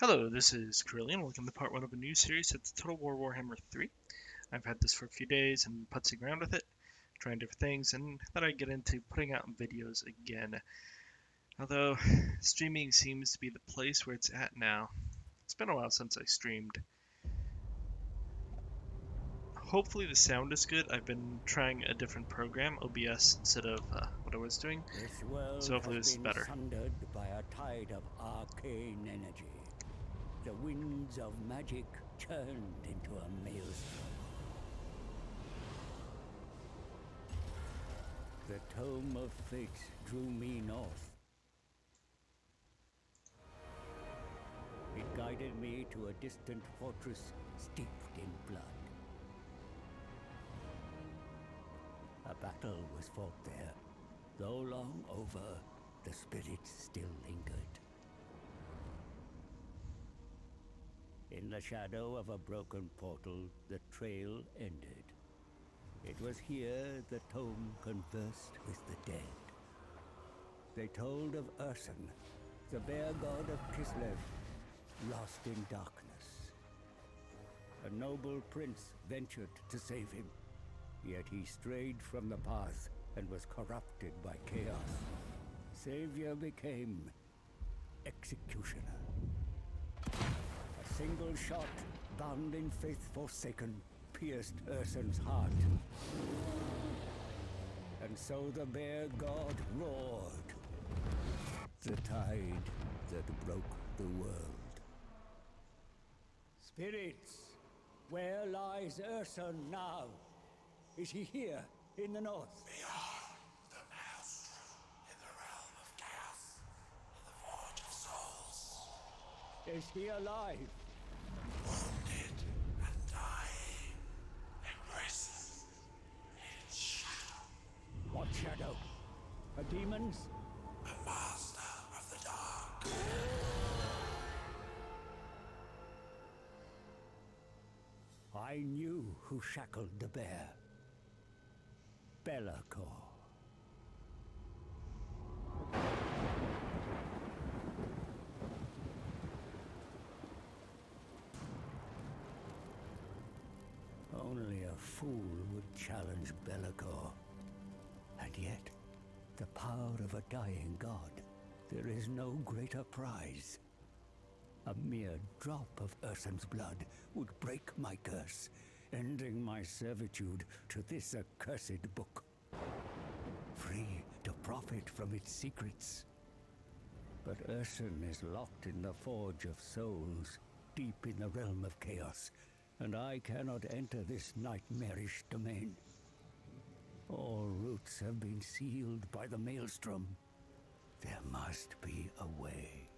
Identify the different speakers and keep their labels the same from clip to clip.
Speaker 1: Hello, this is Carillion. Welcome to part 1 of a new series. It's Total War Warhammer 3. I've had this for a few days and putzing around with it, trying different things, and thought I'd get into putting out videos again. Although, streaming seems to be the place where it's at now. It's been a while since I streamed. Hopefully the sound is good. I've been trying a different program, OBS, instead of what I was doing,
Speaker 2: This world
Speaker 1: so hopefully
Speaker 2: has
Speaker 1: this is
Speaker 2: been
Speaker 1: better.
Speaker 2: sundered by a tide of arcane energy. The winds of magic churned into a maelstrom. The tome of fate drew me north. It guided me to a distant fortress steeped in blood. A battle was fought there. Though long over, the spirits still lingered. In the shadow of a broken portal, the trail ended. It was here the tome conversed with the dead. They told of Urson, the bear god of Kislev, lost in darkness. A noble prince ventured to save him, yet he strayed from the path and was corrupted by chaos. Savior became executioner. A single shot, bound in faith forsaken, pierced Urson's heart. And so the bear god roared. The tide that broke the world. Spirits, where lies Urson now? Is he here in the north?
Speaker 3: Beyond the maelstrom, in the realm of chaos, in the forge of souls.
Speaker 2: Is he alive?
Speaker 3: Wounded and dying, embraces its shadow.
Speaker 2: What shadow? A demon's?
Speaker 3: A master of the dark.
Speaker 2: I knew who shackled the bear. Belacor. Only a fool would challenge Belacor. And yet, the power of a dying god, there is no greater prize. A mere drop of Urson's blood would break my curse, ending my servitude to this accursed book. Free to profit from its secrets. But Urson is locked in the Forge of Souls, deep in the realm of chaos, and I cannot enter this nightmarish domain. All routes have been sealed by the maelstrom. There must be a way.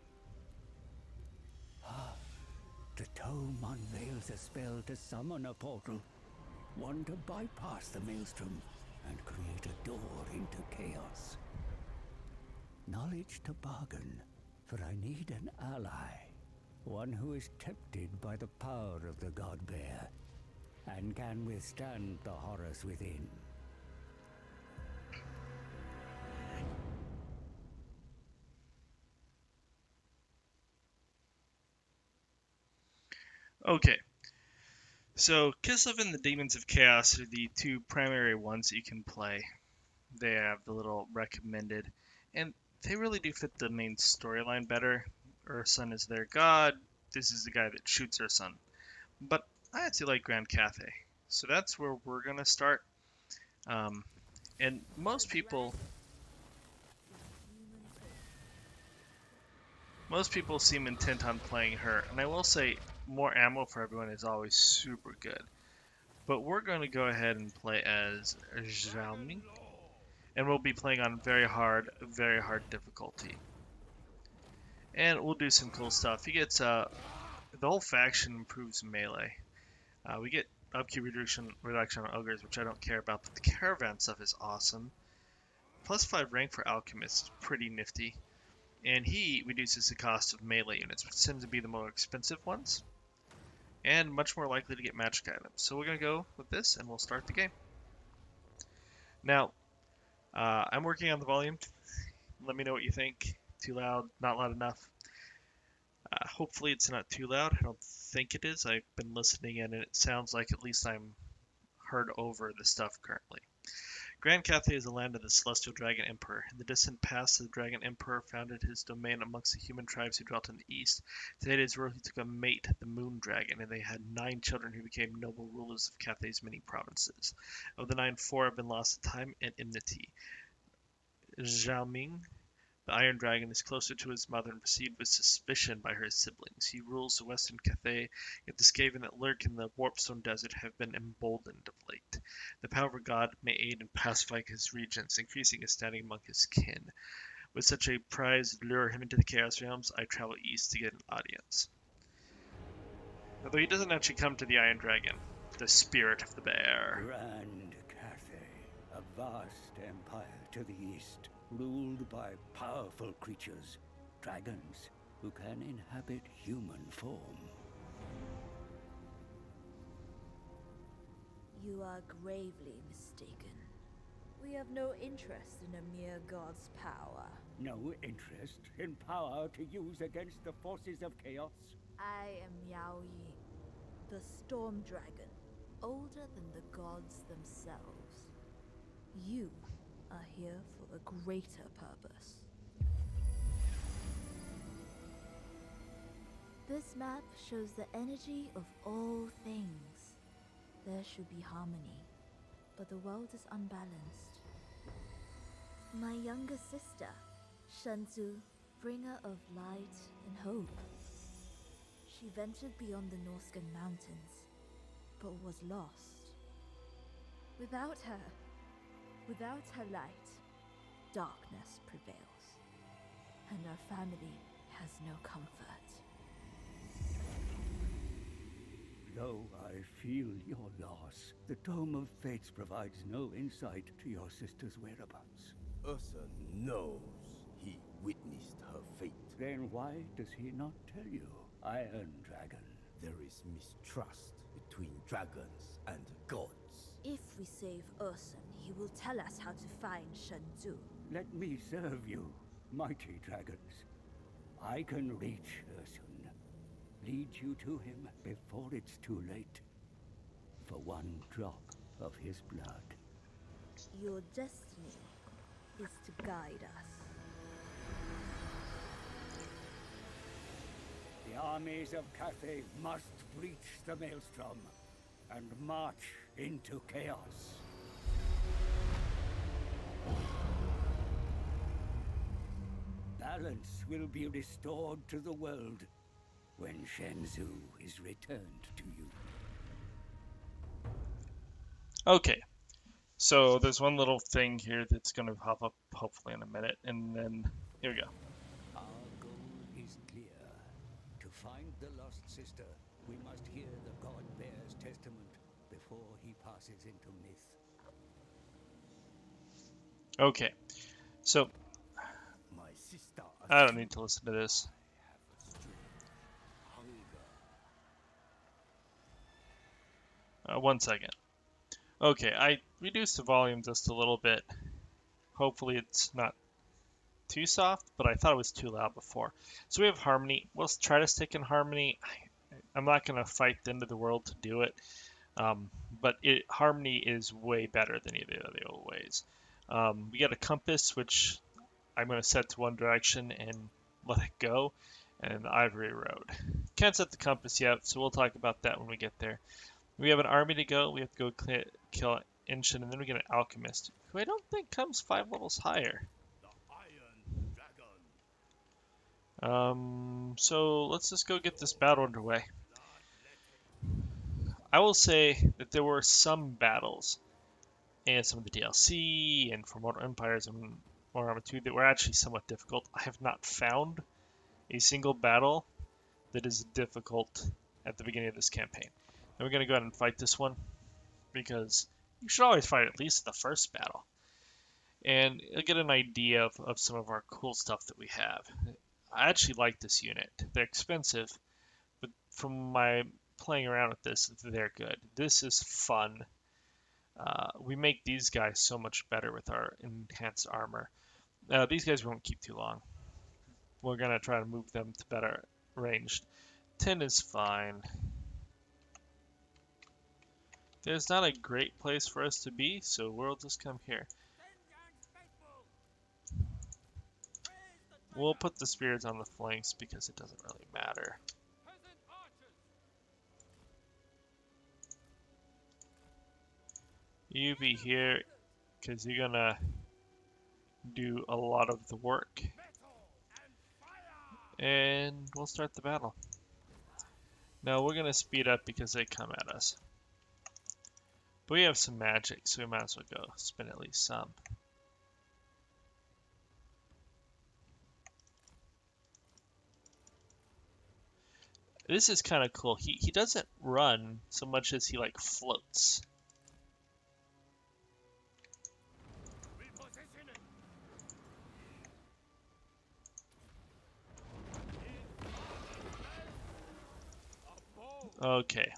Speaker 2: The tome unveils a spell to summon a portal, one to bypass the maelstrom and create a door into chaos. Knowledge to bargain, for I need an ally, one who is tempted by the power of the god bear and can withstand the horrors within.
Speaker 1: Okay, so Kislev and the Demons of Chaos are the two primary ones that you can play. They have the little recommended, and they really do fit the main storyline better. Urson is their god. This is the guy that shoots Urson. But I actually like Grand Cathay, so that's where we're gonna start. And most people seem intent on playing her, and I will say more ammo for everyone is always super good. But we're going to go ahead and play as Xiaoming, and we'll be playing on very hard difficulty. And we'll do some cool stuff. He gets the whole faction improves melee. We get upkeep reduction on ogres, which I don't care about, but the caravan stuff is awesome. Plus 5 rank for alchemists, pretty nifty. And he reduces the cost of melee units, which tend to be the more expensive ones, and much more likely to get magic items. So we're going to go with this, and we'll start the game. Now, I'm working on the volume. Let me know what you think. Too loud, not loud enough. Hopefully it's not too loud. I don't think it is. I've been listening in and it sounds like at least I'm heard over the stuff currently. Grand Cathay is the land of the celestial dragon emperor. In the distant past, the dragon emperor founded his domain amongst the human tribes who dwelt in the east. To aid his rule, he took a mate, the moon dragon, and they had 9 children who became noble rulers of Cathay's many provinces. Of the 9, 4 have been lost to time and enmity. Xiaoming, the Iron Dragon, is closer to his mother and perceived with suspicion by her siblings. He rules the western Cathay, yet the Skaven that lurk in the Warpstone Desert have been emboldened of late. The power of God may aid in pacifying his regions, increasing his standing among his kin. With such a prize to lure him into the Chaos Realms, I travel east to get an audience. Although he doesn't actually come to the Iron Dragon, the spirit of the bear.
Speaker 2: Grand Cathay, a vast empire to the east, ruled by powerful creatures, dragons, who can inhabit human form.
Speaker 4: You are gravely mistaken. We have no interest in a mere god's power.
Speaker 2: No interest in power to use against the forces of chaos?
Speaker 4: I am Yao Ying, the storm dragon, older than the gods themselves. You are here for a greater purpose. This map shows the energy of all things. There should be harmony, but the world is unbalanced. My younger sister, Shenzhou, bringer of light and hope. She ventured beyond the Norscan mountains, but was lost. Without her light, darkness prevails, and our family has no comfort.
Speaker 2: Though I feel your loss, the Dome of Fates provides no insight to your sister's whereabouts.
Speaker 5: Ursa knows he witnessed her fate.
Speaker 2: Then why does he not tell you, Iron Dragon?
Speaker 5: There is mistrust between dragons and gods.
Speaker 4: If we save Urson, he will tell us how to find Shenzhou.
Speaker 2: Let me serve you, mighty dragons. I can reach Urson. Lead you to him before it's too late. For one drop of his blood.
Speaker 4: Your destiny is to guide us.
Speaker 2: The armies of Cathay must breach the Maelstrom and march into chaos. Balance will be restored to the world when Shenzhou is returned to you.
Speaker 1: Okay, so there's one little thing here that's going to pop up hopefully in a minute, and then here we go.
Speaker 2: Our goal is clear. To find the lost sister, we must hear the God Bear's testament before he passes into myth.
Speaker 1: Okay, so
Speaker 5: My sister
Speaker 1: I don't need to listen to this.
Speaker 5: hunger.
Speaker 1: 1 second. Okay, I reduced the volume just a little bit. Hopefully it's not too soft, but I thought it was too loud before. So we have harmony. We'll try to stick in harmony. I'm not going to fight the end of the world to do it, but harmony is way better than either of the old ways. We got a compass, which I'm going to set to one direction and let it go, and the Ivory Road. Can't set the compass yet, so we'll talk about that when we get there. We have an army to go. We have to go kill Inshin, and then we get an alchemist, who I don't think comes 5 levels higher.
Speaker 5: The Iron Dragon.
Speaker 1: So let's just go get this battle underway. I will say that there were some battles in some of the DLC and for Mortal Empires and Warhammer 2 that were actually somewhat difficult. I have not found a single battle that is difficult at the beginning of this campaign. And we're going to go ahead and fight this one, because you should always fight at least the first battle. And you'll get an idea of some of our cool stuff that we have. I actually like this unit. They're expensive, but from my playing around with this, they're good. This is fun. We make these guys so much better with our enhanced armor. These guys won't keep too long. We're going to try to move them to better ranged. 10 is fine. There's not a great place for us to be, so we'll just come here. We'll put the spirits on the flanks because it doesn't really matter. You be here because you're gonna do a lot of the work. And we'll start the battle. Now we're gonna speed up because they come at us. But we have some magic, so we might as well go spend at least some. This is kind of cool. He doesn't run so much as he like floats. Okay.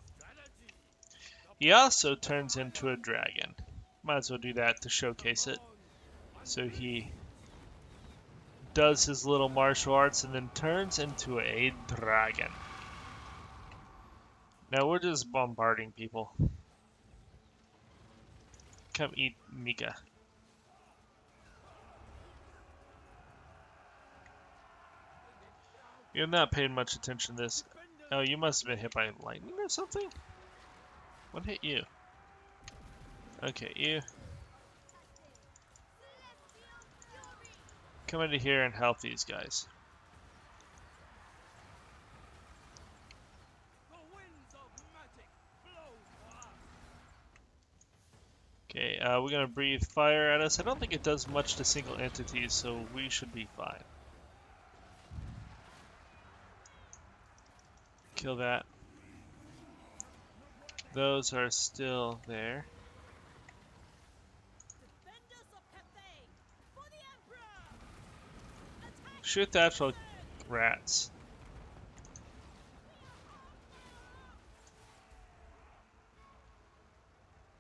Speaker 1: He also turns into a dragon. Might as well do that to showcase it. So he does his little martial arts and then turns into a dragon. Now we're just bombarding people. Come eat Mika. You're not paying much attention to this. Oh, you must have been hit by lightning or something? What hit you? Okay, you. Come into here and help these guys. Okay, we're gonna breathe fire at us. I don't think it does much to single entities, so we should be fine. Kill that. Those are still there. Shoot the actual rats.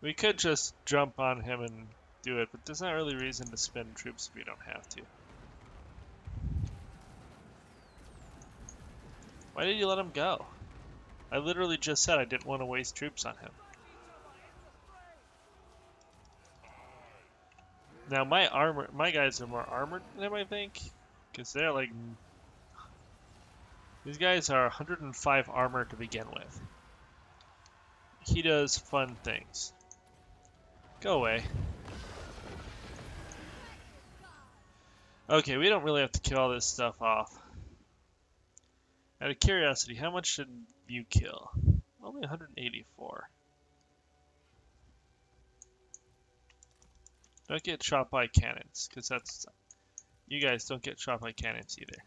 Speaker 1: We could just jump on him and do it, but there's not really reason to spend troops if we don't have to. Why did you let him go? I literally just said I didn't want to waste troops on him. Now my guys are more armored than him, I think, because they're like, these guys are 105 armor to begin with. He does fun things. Go away. Okay, we don't really have to kill all this stuff off. Out of curiosity, how much should you kill? Only 184. Don't get shot by cannons, because that's... You guys don't get shot by cannons either.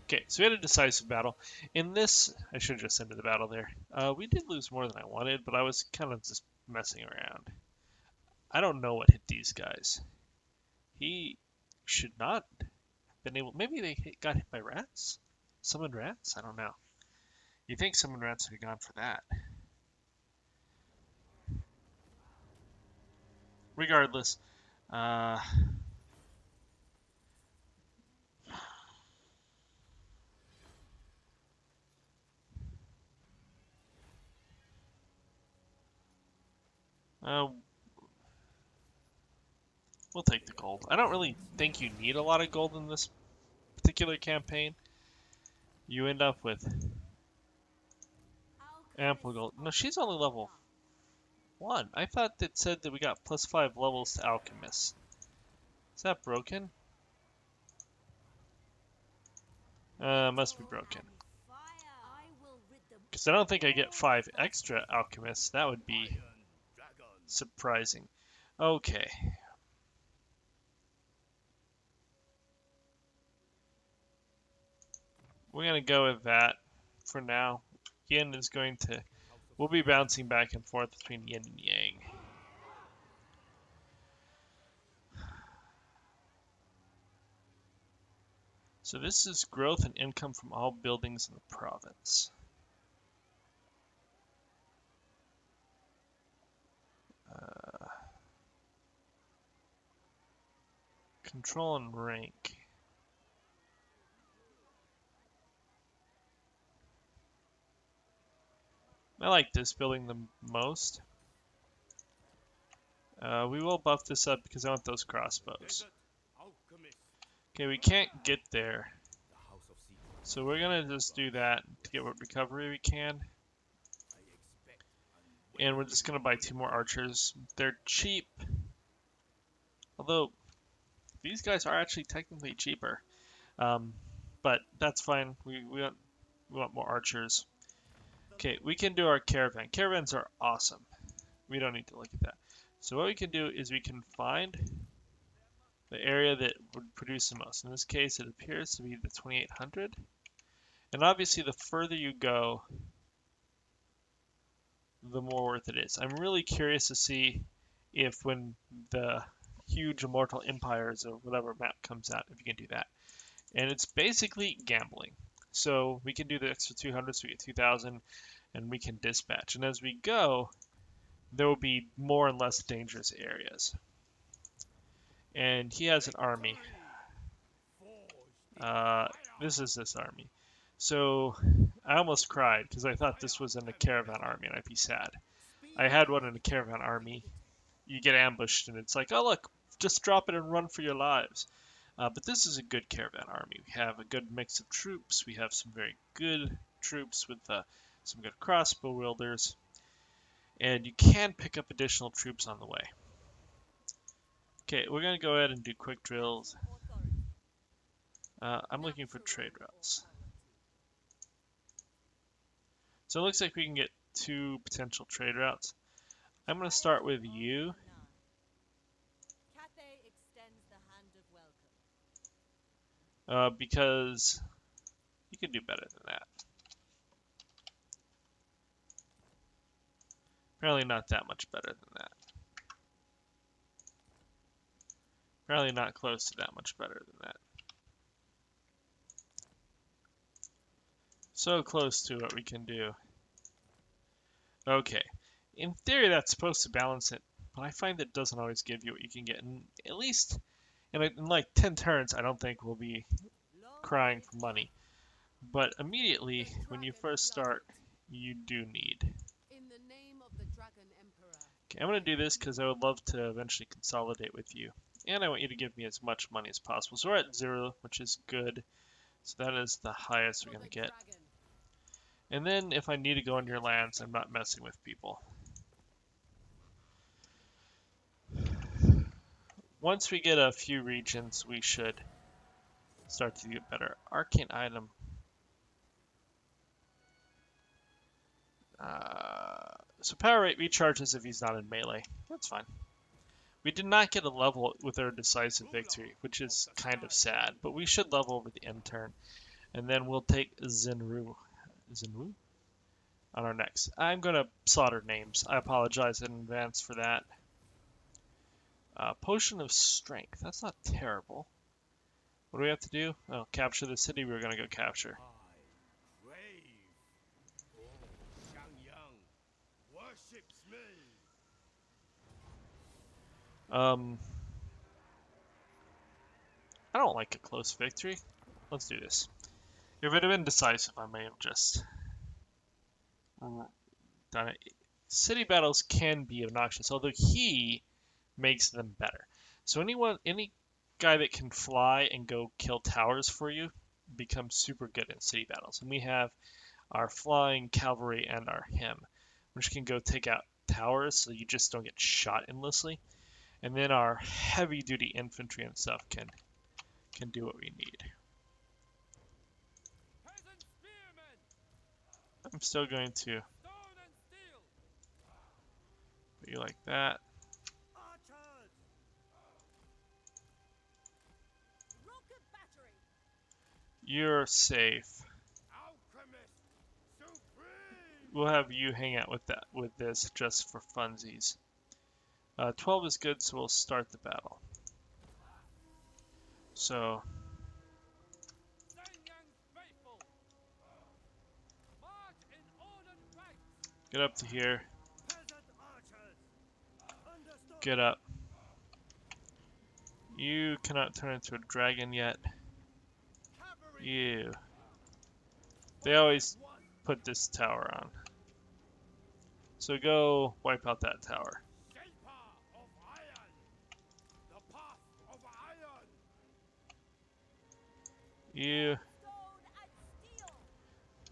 Speaker 1: Okay, so we had a decisive battle. In this... I should have just ended the battle there. We did lose more than I wanted, but I was kind of just messing around. I don't know what hit these guys. He should not have been able... Maybe they got hit by rats? Summoned rats? I don't know. You think summoned rats would have gone for that. Regardless, we'll take the gold. I don't really think you need a lot of gold in this particular campaign. You end up with ample gold. No, she's only level 1. I thought it said that we got +5 levels to alchemists. Is that broken? Must be broken. Because I don't think I get 5 extra alchemists. That would be surprising. Okay. We're going to go with that for now. Yin is going to... We'll be bouncing back and forth between yin and yang. So this is growth and income from all buildings in the province. Control and rank. I like this building the most. We will buff this up because I want those crossbows. Okay, we can't get there. So we're gonna just do that to get what recovery we can. And we're just gonna buy 2 more archers. They're cheap. Although, these guys are actually technically cheaper. But that's fine. We want more archers. Okay, we can do our caravan. Caravans are awesome. We don't need to look at that. So what we can do is we can find the area that would produce the most. In this case, it appears to be the 2800. And obviously, the further you go, the more worth it is. I'm really curious to see if when the huge immortal empires or whatever map comes out, if you can do that. And it's basically gambling. So we can do the extra 200, so we get 2000, and we can dispatch. And as we go, there will be more and less dangerous areas. And he has an army. This is this army. So I almost cried because I thought this was in a caravan army and I'd be sad. I had one in a caravan army. You get ambushed and it's like, oh look, just drop it and run for your lives. But this is a good caravan army. We have a good mix of troops. We have some very good troops with some good crossbow wielders. And you can pick up additional troops on the way. Okay, we're going to go ahead and do quick drills. I'm looking for trade routes. So it looks like we can get 2 potential trade routes. I'm going to start with you.
Speaker 6: Cathay extends the hand of welcome.
Speaker 1: Because you can do better than that. Apparently not that much better than that. Apparently not close to that much better than that. So close to what we can do. Okay. In theory, that's supposed to balance it, but I find that it doesn't always give you what you can get. And at least in like 10 turns, I don't think we'll be crying for money. But immediately, when you first start, you do need.
Speaker 6: In the name of the Dragon Emperor.
Speaker 1: Okay, I'm going to do this because I would love to eventually consolidate with you. And I want you to give me as much money as possible. So we're at 0, which is good. So that is the highest we're going to get. And then if I need to go on your lands, I'm not messing with people. Once we get a few regions, we should start to get better. Arcane item. So power rate recharges if he's not in melee. That's fine. We did not get a level with our decisive victory, which is kind of sad. But we should level over the end turn. And then we'll take Zenru. Zenru? On our next. I'm going to slaughter names. I apologize in advance for that. Potion of Strength. That's not terrible. What do we have to do? Oh, capture the city we're going to go capture. I don't like a close victory. Let's do this. If it had been decisive, I may have just done it. City battles can be obnoxious, although he makes them better. So any guy that can fly and go kill towers for you becomes super good in city battles. And we have our flying cavalry and our him, which can go take out towers so you just don't get shot endlessly. And then our heavy duty infantry and stuff can do what we need. I'm still going to put you like that. You're safe. We'll have you hang out with this just for funsies. 12 is good, so we'll start the battle. So get up to here. Get up. You cannot turn into a dragon yet. You. They always put this tower on. So go wipe out that tower.
Speaker 3: Shaper of iron. The path of iron.
Speaker 1: You.
Speaker 6: Stone and steel.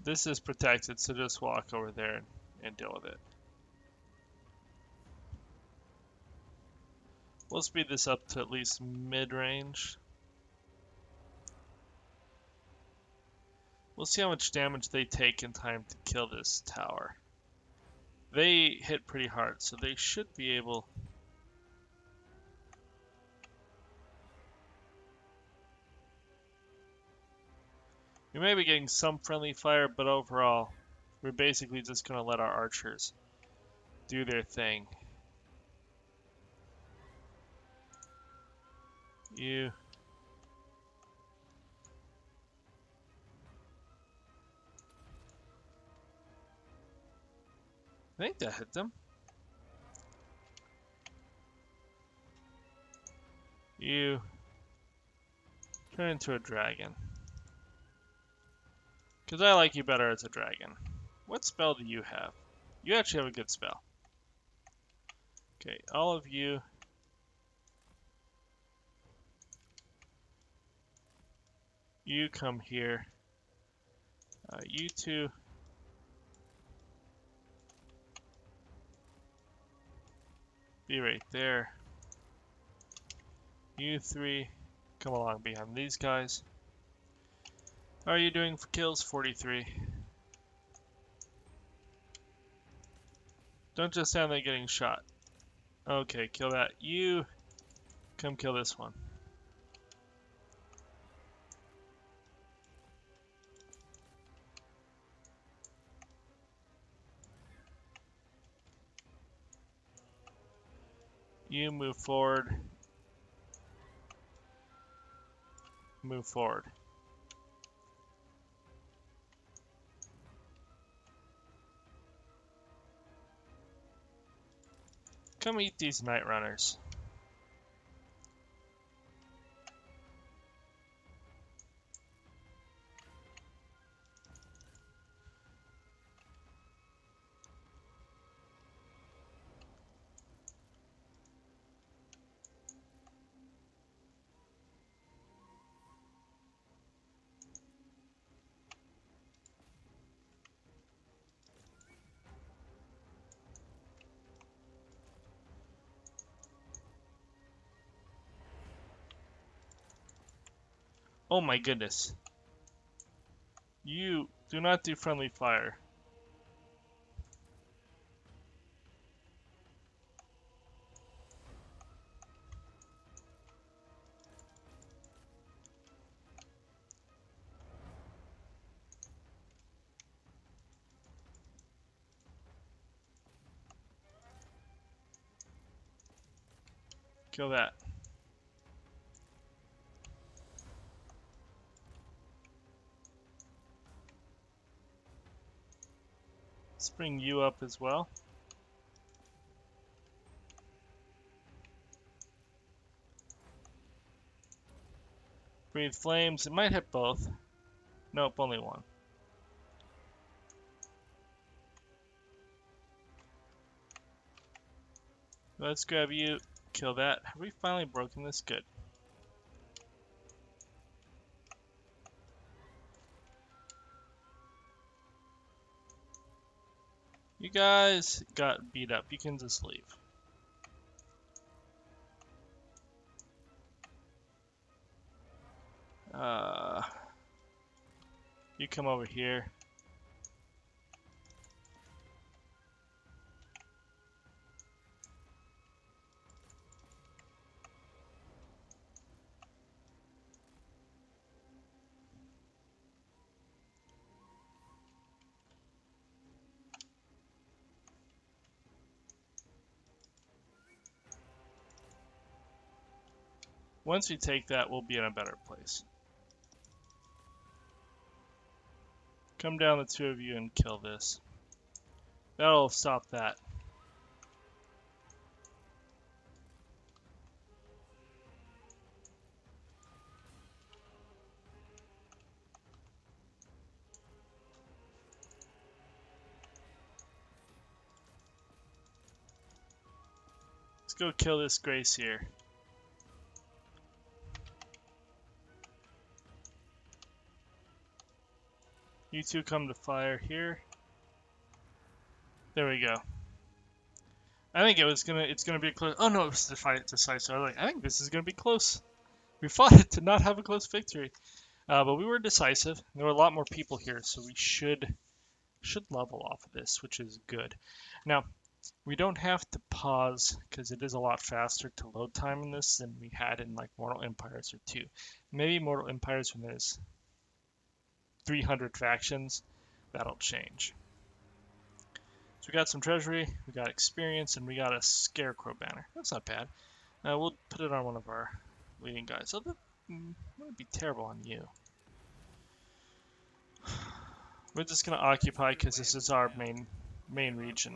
Speaker 1: This is protected, so just walk over there and deal with it. We'll speed this up to at least mid-range. We'll see how much damage they take in time to kill this tower. They hit pretty hard, so they should be able... We may be getting some friendly fire, but overall, we're basically just going to let our archers do their thing. You... I think that hit them. You turn into a dragon. Because I like you better as a dragon. What spell do you have? You actually have a good spell. Okay, all of you. You come here. You two. Be right there. You three. Come along behind these guys. How are you doing for kills? 43. Don't just stand there getting shot. Okay, kill that. You come kill this one. You move forward. Move forward. Come eat these night runners. Oh my goodness. You do not do friendly fire. Kill that. Let's bring you up as well. Breathe flames. It might hit both. Nope, only one. Let's grab you. Kill that. Have we finally broken this? Good. You guys got beat up. You can just leave. You come over here. Once we take that, we'll be in a better place. Come down, the two of you, and kill this. That'll stop that. go kill this Grace here. You two come to fire here. There we go. I think it's gonna be a close. Oh no, it was decisive. I was like, I think this is gonna be close. We fought it to not have a close victory, but we were decisive. There were a lot more people here, so we should level off of this, which is good. Now, we don't have to pause because it is a lot faster to load time in this than we had in like Mortal Empires or 2. Maybe Mortal Empires when there's 300 factions, that'll change. So we got some treasury, we got experience, and we got a scarecrow banner. That's not bad. We'll put it on one of our leading guys. So that wouldn't be terrible on you. We're just gonna occupy because this is our main region.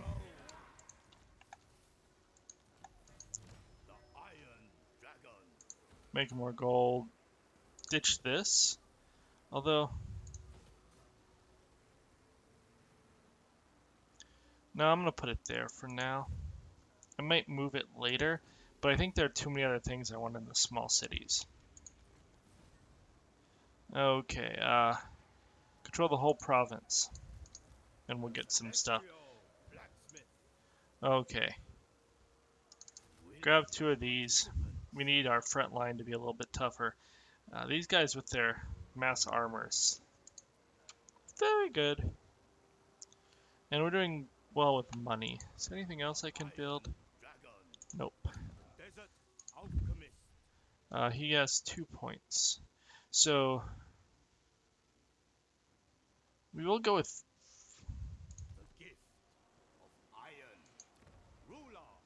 Speaker 5: The Iron Dragon.
Speaker 1: Make more gold. Ditch this. Although, no, I'm gonna put it there for now. I might move it later, but I think there are too many other things I want in the small cities. Okay, control the whole province, and we'll get some stuff. Okay. Grab 2 of these. We need our front line to be a little bit tougher. These guys with their mass armors. Very good. And we're doing well with money. Is there anything else I can build? Nope. He has 2 points. So we will go with...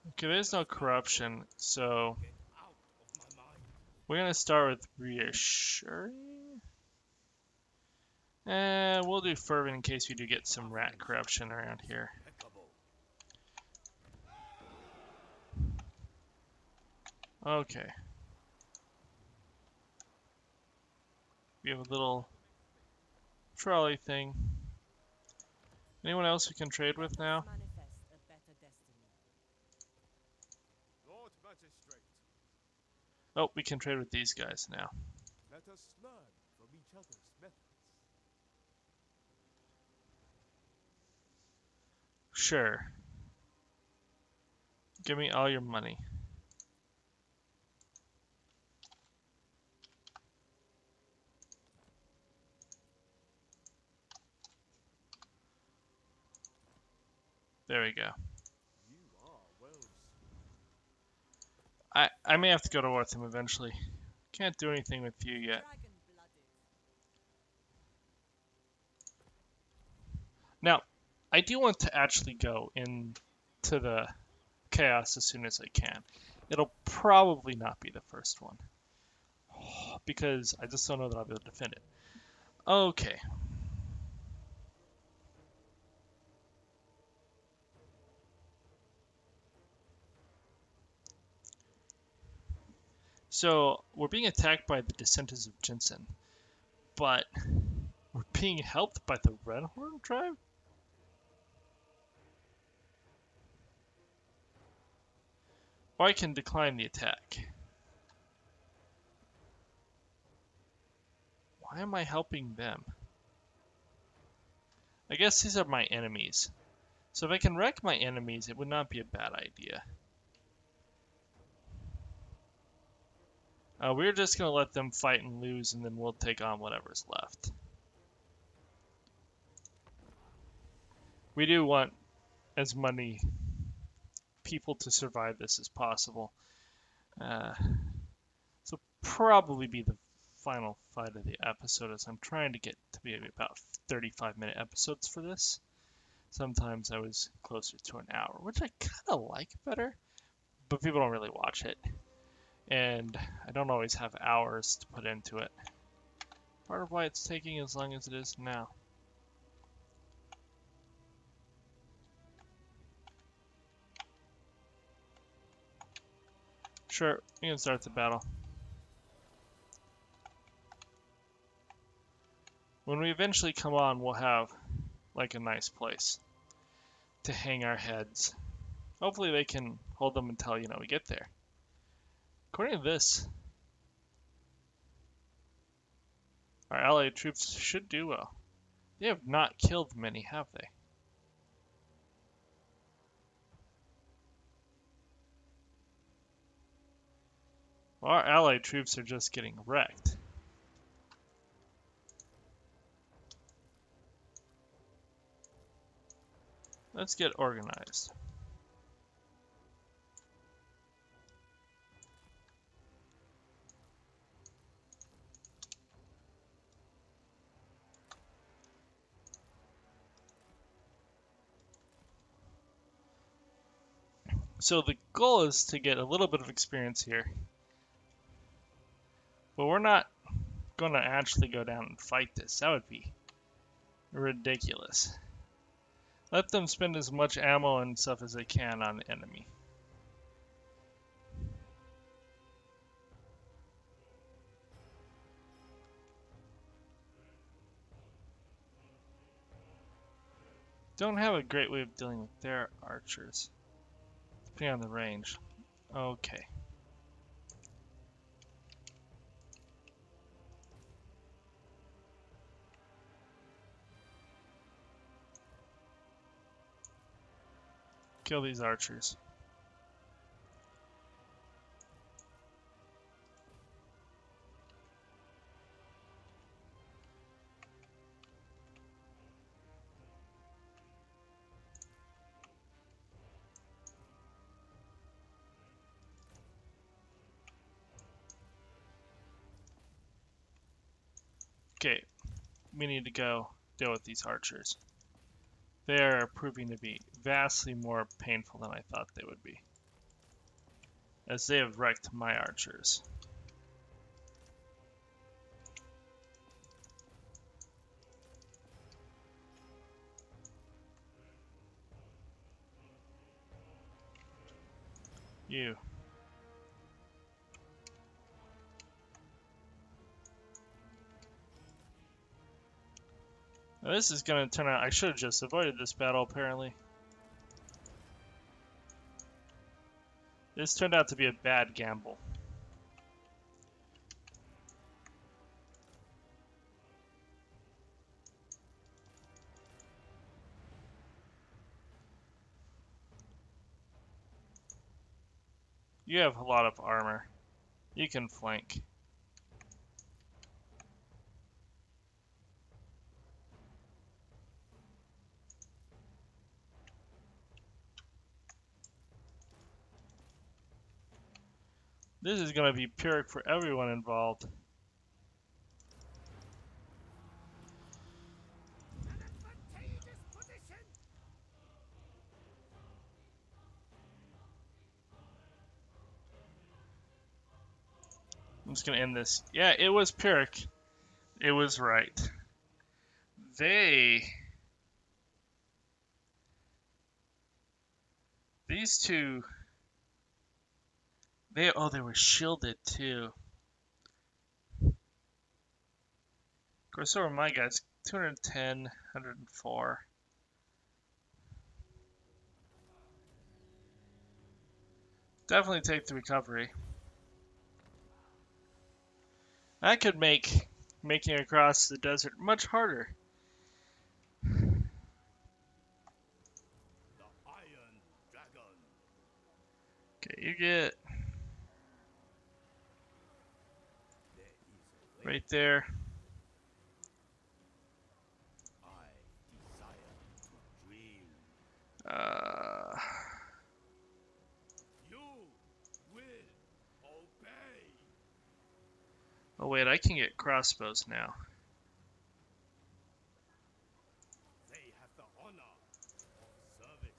Speaker 1: Okay, there's no corruption, so we're gonna start with reassuring. And we'll do fervent in case we do get some rat corruption around here. Okay. We have a little trolley thing. Anyone else we can trade with now? Oh, we can trade with these guys now.
Speaker 5: Let us learn from each other's methods.
Speaker 1: Sure. Give me all your money. There we go. I may have to go to war with him eventually. Can't do anything with you yet. Now, I do want to actually go into the chaos as soon as I can. It'll probably not be the first one, because I just don't know that I'll be able to defend it. Okay. So, we're being attacked by the Descendants of Jensen, but we're being helped by the Redhorn tribe? Or I can decline the attack. Why am I helping them? I guess these are my enemies. So if I can wreck my enemies, it would not be a bad idea. We're just going to let them fight and lose, and then we'll take on whatever's left. We do want as many people to survive this as possible. So probably be the final fight of the episode, as I'm trying to get to be about 35-minute episodes for this. Sometimes I was closer to an hour, which I kind of like better, but people don't really watch it. And I don't always have hours to put into it. Part of why it's taking as long as it is now. Sure, we can start the battle. When we eventually come on, we'll have like a nice place to hang our heads Hopefully they can hold them until, we get there. According to this, our allied troops should do well. They have not killed many, have they? Well, our allied troops are just getting wrecked. Let's get organized. So the goal is to get a little bit of experience here. But we're not going to actually go down and fight this. That would be ridiculous. Let them spend as much ammo and stuff as they can on the enemy. Don't have a great way of dealing with their archers, depending on the range. Okay. Kill these archers. Okay, we need to go deal with these archers. They are proving to be vastly more painful than I thought they would be, as they have wrecked my archers. You. Now this is going to turn out... I should have just avoided this battle, apparently. This turned out to be a bad gamble. You have a lot of armor. You can flank. This is going to be Pyrrhic for everyone involved.
Speaker 6: Advantageous position.
Speaker 1: I'm just going to end this. Yeah, it was Pyrrhic. It was right. These two... they were shielded too. Of course, so were my guys. 210, 104. Definitely take the recovery. That could make making it across the desert much harder.
Speaker 5: The Iron Dragon.
Speaker 1: Okay, you get
Speaker 5: There is a way.
Speaker 1: right there.
Speaker 5: I desire to dream.
Speaker 1: Uh,
Speaker 5: You will obey.
Speaker 1: oh wait, I can get crossbows now.
Speaker 5: They have the honor of service.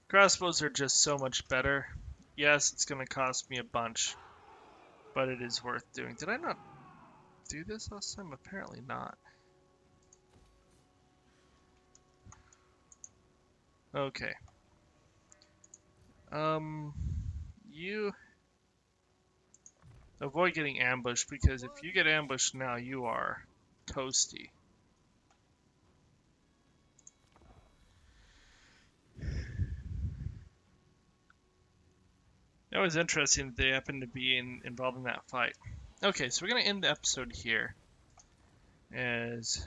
Speaker 1: Crossbows are just so much better. Yes, it's going to cost me a bunch, but it is worth doing. Did I not do this last time? Apparently not. Okay. You avoid getting ambushed, because if you get ambushed now, you are toasty. That was interesting that they happened to be involved in that fight. Okay, so we're going to end the episode here. As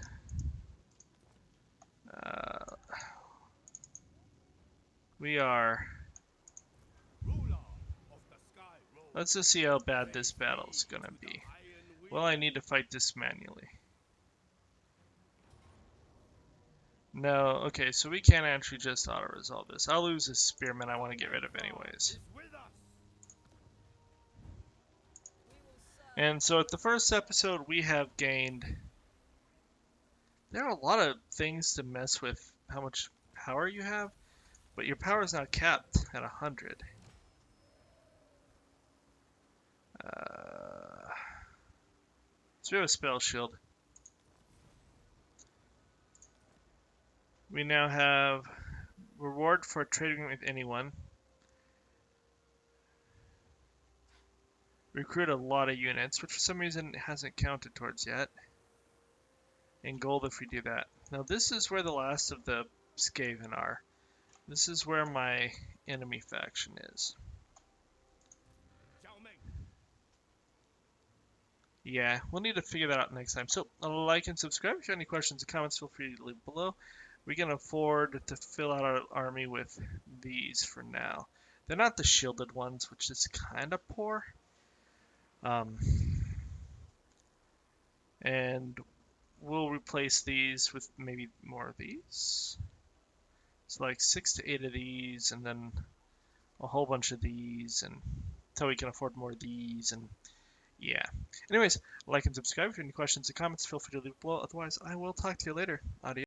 Speaker 1: we are...
Speaker 3: Ruler of the sky road.
Speaker 1: Let's just see how bad this battle is going to be. Well, I need to fight this manually. No, okay, so we can't actually just auto-resolve this. I'll lose this spearman I want to get rid of anyways.
Speaker 3: Is with us.
Speaker 1: And so at the first episode, we have gained... There are a lot of things to mess with how much power you have, but your power is now capped at 100. So we have a spell shield. We now have reward for trading with anyone. Recruit a lot of units, which for some reason hasn't counted towards yet. And gold if we do that. Now this is where the last of the Skaven are. This is where my enemy faction is. Yeah, we'll need to figure that out next time. So, like and subscribe. If you have any questions or comments, feel free to leave below. We can afford to fill out our army with these for now. They're not the shielded ones, which is kind of poor. And we'll replace these with maybe more of these. So like 6 to 8 of these, and then a whole bunch of these, and until we can afford more of these, and yeah. Anyways, like and subscribe. If you have any questions or comments, feel free to leave below. Otherwise, I will talk to you later. Adios.